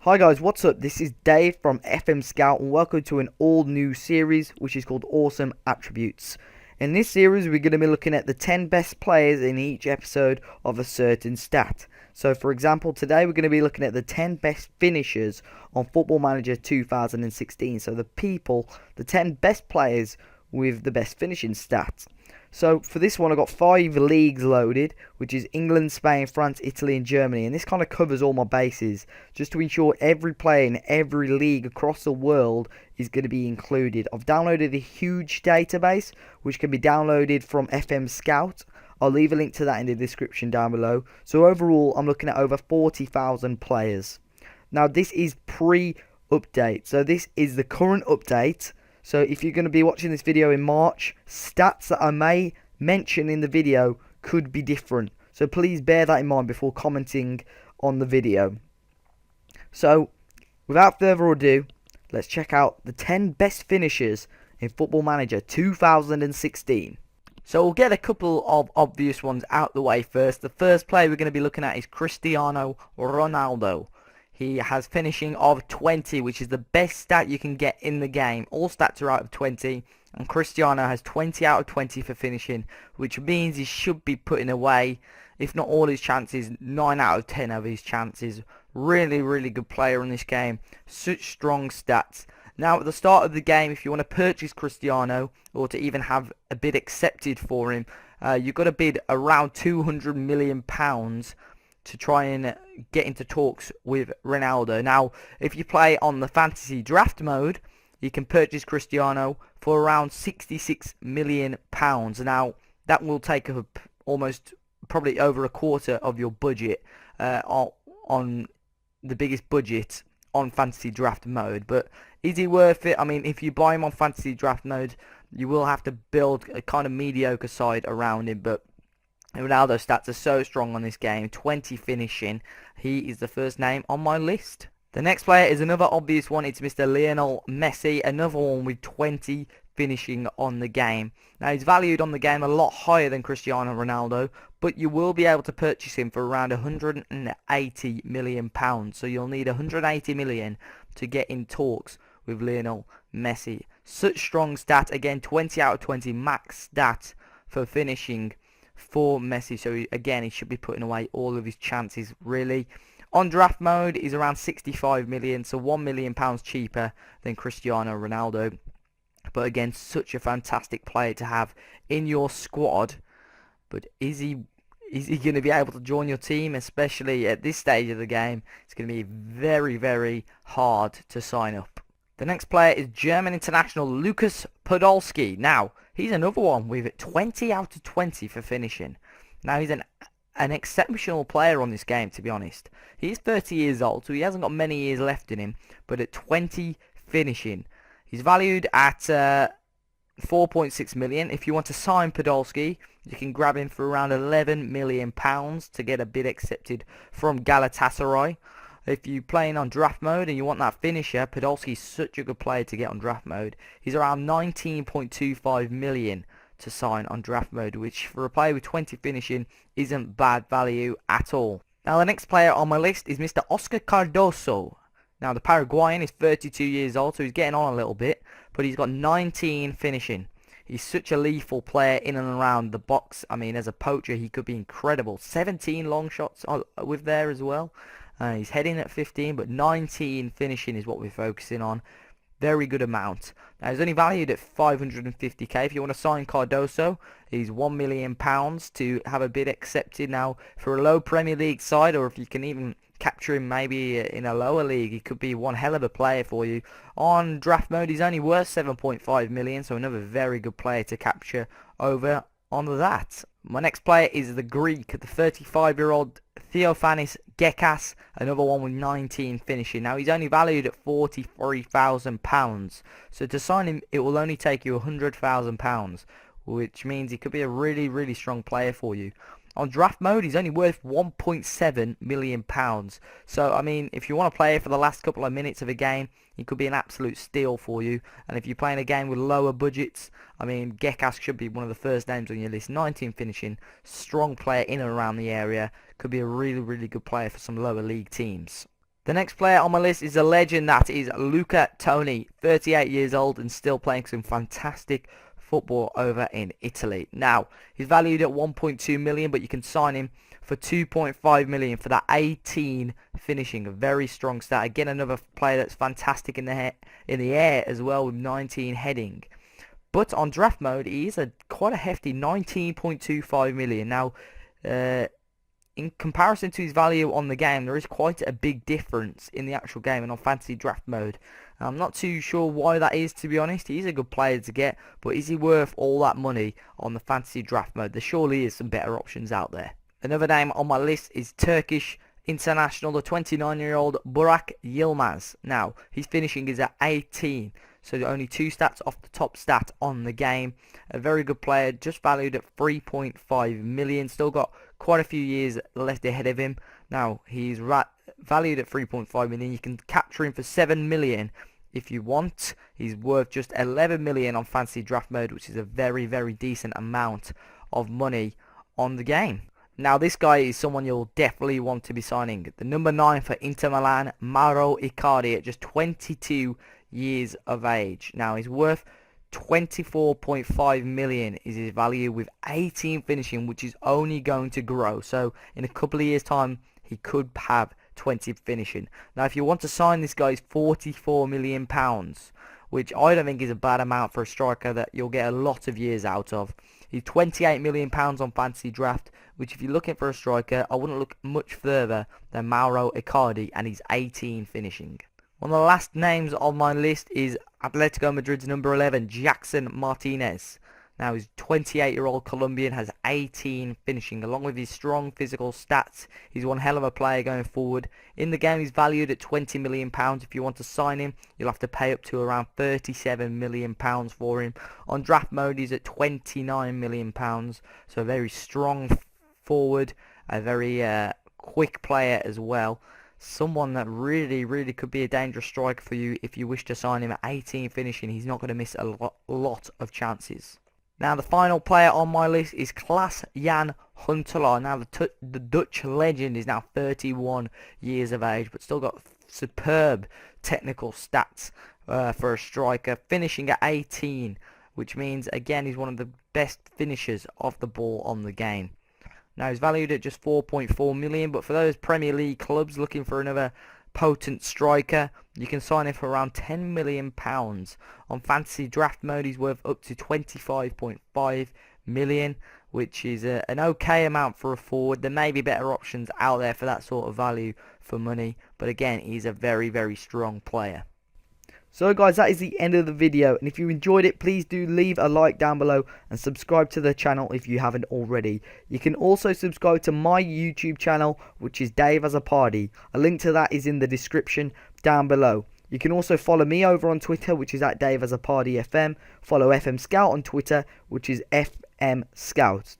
Hi guys, what's up? This is Dave from FM Scout and welcome to an all new series which is called Awesome Attributes. In this series we're going to be looking at the 10 best players in each episode of a certain stat. So for example, today we're going to be looking at the 10 best finishers on Football Manager 2016. So the 10 best players with the best finishing stats. So for this one, I've got 5 leagues loaded, which is England, Spain, France, Italy and Germany. And this kind of covers all my bases, just to ensure every player in every league across the world is going to be included. I've downloaded a huge database, which can be downloaded from FM Scout. I'll leave a link to that in the description down below. So overall, I'm looking at over 40,000 players. Now, this is pre-update. So this is the current update. So if you're going to be watching this video in March, stats that I may mention in the video could be different. So please bear that in mind before commenting on the video. So without further ado, let's check out the 10 best finishers in Football Manager 2016. So we'll get a couple of obvious ones out the way first. The first player we're going to be looking at is Cristiano Ronaldo. He has finishing of 20, which is the best stat you can get in the game. All stats are out of 20, and Cristiano has 20 out of 20 for finishing, which means he should be putting away, if not all his chances, 9 out of 10 of his chances. Really, really good player in this game. Such strong stats. Now, at the start of the game, if you want to purchase Cristiano, or to even have a bid accepted for him, you've got to bid around £200 million to try and get into talks with Ronaldo. Now, if you play on the fantasy draft mode, you can purchase Cristiano for around £66 million. Now, that will take up almost probably over a quarter of your budget on the biggest budget on fantasy draft mode. But is he worth it? I mean, if you buy him on fantasy draft mode, you will have to build a kind of mediocre side around him, but Ronaldo's stats are so strong on this game. 20 finishing. He is the first name on my list. The next player is another obvious one. It's Mr. Lionel Messi. Another one with 20 finishing on the game. Now, he's valued on the game a lot higher than Cristiano Ronaldo, but you will be able to purchase him for around £180 million. So you'll need £180 million to get in talks with Lionel Messi. Such strong stat. Again, 20 out of 20 max stat for finishing for Messi. So again, he should be putting away all of his chances, really. On draft mode, he's around 65 million, so £1 million cheaper than Cristiano Ronaldo. But again, such a fantastic player to have in your squad. But is he going to be able to join your team, especially at this stage of the game? It's going to be very, very hard to sign up. The next player is German international Lukas Podolski. Now, he's another one with 20 out of 20 for finishing. Now, he's an exceptional player on this game, to be honest. He's 30 years old, so he hasn't got many years left in him. But at 20 finishing, he's valued at 4.6 million. If you want to sign Podolski, you can grab him for around £11 million to get a bid accepted from Galatasaray. If you're playing on draft mode and you want that finisher, Podolski is such a good player to get on draft mode. He's around 19.25 million to sign on draft mode, which for a player with 20 finishing isn't bad value at all. Now, the next player on my list is Mr. Oscar Cardozo. Now, the Paraguayan is 32 years old, so he's getting on a little bit, but he's got 19 finishing. He's such a lethal player in and around the box. I mean, as a poacher, he could be incredible. 17 long shots with there as well. He's heading at 15, but 19 finishing is what we're focusing on. Very good amount. Now, he's only valued at 550k. If you want to sign Cardozo, he's £1 million to have a bid accepted. Now, for a low Premier League side, or if you can even capture him maybe in a lower league, he could be one hell of a player for you. On draft mode, he's only worth 7.5 million, so another very good player to capture over on that. My next player is the Greek, the 35-year-old Theophanis Gekas, another one with 19 finishing. Now, he's only valued at £43,000. So to sign him, it will only take you £100,000, which means he could be a really, really strong player for you. On draft mode, he's only worth £1.7 million. So, I mean, if you want to play it for the last couple of minutes of a game, he could be an absolute steal for you. And if you're playing a game with lower budgets, I mean, Gekas should be one of the first names on your list. 19 finishing, strong player in and around the area. Could be a really, really good player for some lower league teams. The next player on my list is a legend, that is Luca Toni, 38 years old and still playing some fantastic football over in Italy. Now, he's valued at 1.2 million, but you can sign him for 2.5 million for that 18 finishing. A very strong stat. Again, another player that's fantastic in the air as well, with 19 heading. But on draft mode, he is quite a hefty 19.25 million. Now, in comparison to his value on the game, there is quite a big difference in the actual game and on fantasy draft mode. I'm not too sure why that is, to be honest. He's a good player to get, but is he worth all that money on the fantasy draft mode? There surely is some better options out there. Another name on my list is Turkish International, the 29-year-old Burak Yilmaz. Now, his finishing is at 18, so only 2 stats off the top stat on the game. A very good player, just valued at 3.5 million. Still got quite a few years left ahead of him. Now, he's valued at 3.5 million. You can capture him for 7 million if you want. He's worth just 11 million on fantasy draft mode, which is a very, very decent amount of money on the game. Now, this guy is someone you'll definitely want to be signing. The number 9 for Inter Milan, Mauro Icardi, at just 22 years of age. Now, he's worth 24.5 million is his value, with 18 finishing, which is only going to grow. So in a couple of years time, he could have 20 finishing. Now, if you want to sign this guy, it's 44 million pounds, which I don't think is a bad amount for a striker that you'll get a lot of years out of. He's 28 million pounds on fantasy draft, which if you're looking for a striker, I wouldn't look much further than Mauro Icardi, and he's 18 finishing. One of the last names on my list is Atletico Madrid's number 11, Jackson Martinez. Now, his 28-year-old Colombian has 18 finishing. Along with his strong physical stats, he's one hell of a player going forward. In the game, he's valued at 20 million pounds. If you want to sign him, you'll have to pay up to around 37 million pounds for him. On draft mode, he's at 29 million pounds. So a very strong forward, a very quick player as well. Someone that really could be a dangerous striker for you if you wish to sign him at 18 finishing. He's not going to miss a lot of chances. Now, the final player on my list is Klaas-Jan Huntelaar. Now, the Dutch legend is now 31 years of age, but still got superb technical stats for a striker, finishing at 18, which means, again, he's one of the best finishers of the ball on the game. Now, he's valued at just 4.4 million, but for those Premier League clubs looking for another potent striker, you can sign him for around 10 million pounds. On fantasy draft mode, he's worth up to 25.5 million, which is an okay amount for a forward. There may be better options out there for that sort of value for money, but again, he's a very strong player. So guys, that is the end of the video, and if you enjoyed it, please do leave a like down below and subscribe to the channel if you haven't already. You can also subscribe to my YouTube channel, which is Dave as a Party. A link to that is in the description down below. You can also follow me over on Twitter, which is at Dave as a Party FM. Follow FM Scout on Twitter, which is FM Scout.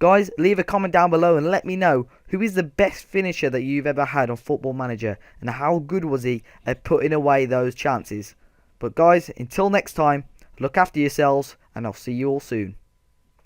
Guys, leave a comment down below and let me know who is the best finisher that you've ever had on Football Manager, and how good was he at putting away those chances. But guys, until next time, look after yourselves, and I'll see you all soon.